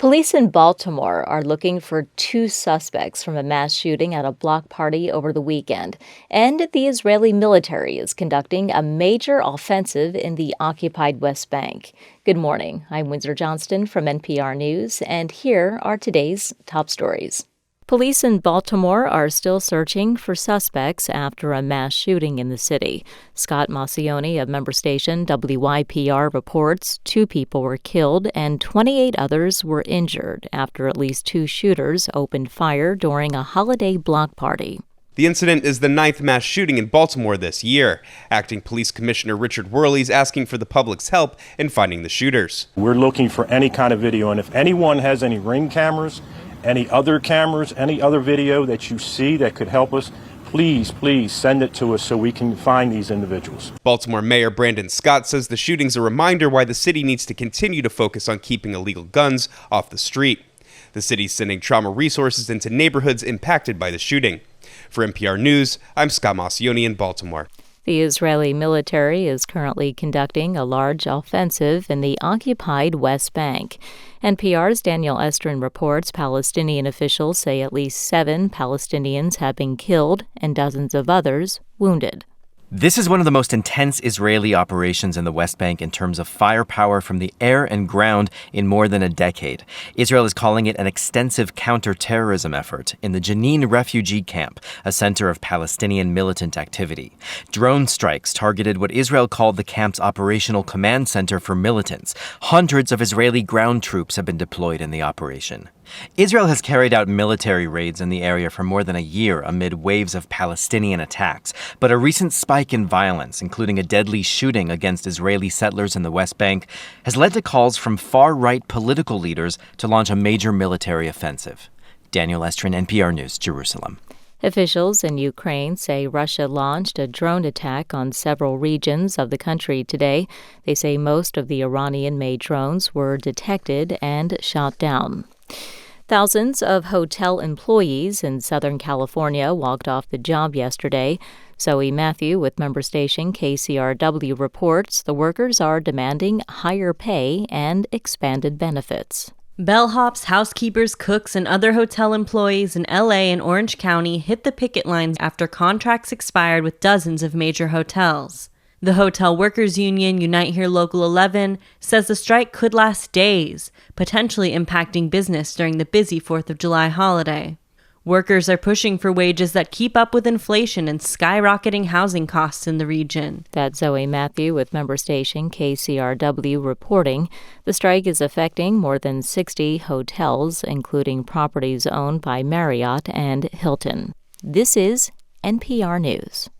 Police in Baltimore are looking for two suspects from a mass shooting at a block party over the weekend. And the Israeli military is conducting a major offensive in the occupied West Bank. Good morning. I'm Windsor Johnston from NPR News, and here are today's top stories. Police in Baltimore are still searching for suspects after a mass shooting in the city. Scott Maucione of member station WYPR reports 2 people were killed and 28 others were injured after at least 2 shooters opened fire during a holiday block party. The incident is the 9th mass shooting in Baltimore this year. Acting Police Commissioner Richard Worley is asking for the public's help in finding the shooters. We're looking for any kind of video, and if anyone has any Ring cameras, any other cameras, any other video that you see that could help us, please send it to us so we can find these individuals. Baltimore Mayor Brandon Scott says the shooting's a reminder why the city needs to continue to focus on keeping illegal guns off the street. The city's sending trauma resources into neighborhoods impacted by the shooting. For NPR News, I'm Scott Maucione in Baltimore. The Israeli military is currently conducting a large offensive in the occupied West Bank. NPR's Daniel Estrin reports Palestinian officials say at least 7 Palestinians have been killed and dozens of others wounded. This is one of the most intense Israeli operations in the West Bank in terms of firepower from the air and ground in more than a decade. Israel is calling it an extensive counterterrorism effort in the Jenin refugee camp, a center of Palestinian militant activity. Drone strikes targeted what Israel called the camp's operational command center for militants. Hundreds of Israeli ground troops have been deployed in the operation. Israel has carried out military raids in the area for more than a year amid waves of Palestinian attacks. But a recent spike in violence, including a deadly shooting against Israeli settlers in the West Bank, has led to calls from far-right political leaders to launch a major military offensive. Daniel Estrin, NPR News, Jerusalem. Officials in Ukraine say Russia launched a drone attack on several regions of the country today. They say most of the Iranian-made drones were detected and shot down. Thousands of hotel employees in Southern California walked off the job yesterday. Zoe Matthew with member station KCRW reports the workers are demanding higher pay and expanded benefits. Bellhops, housekeepers, cooks, and other hotel employees in LA and Orange County hit the picket lines after contracts expired with dozens of major hotels. The Hotel Workers Union, Unite Here Local 11, says the strike could last days, potentially impacting business during the busy 4th of July holiday. Workers are pushing for wages that keep up with inflation and skyrocketing housing costs in the region. That's Zoe Matthew with member station KCRW reporting. The strike is affecting more than 60 hotels, including properties owned by Marriott and Hilton. This is NPR News.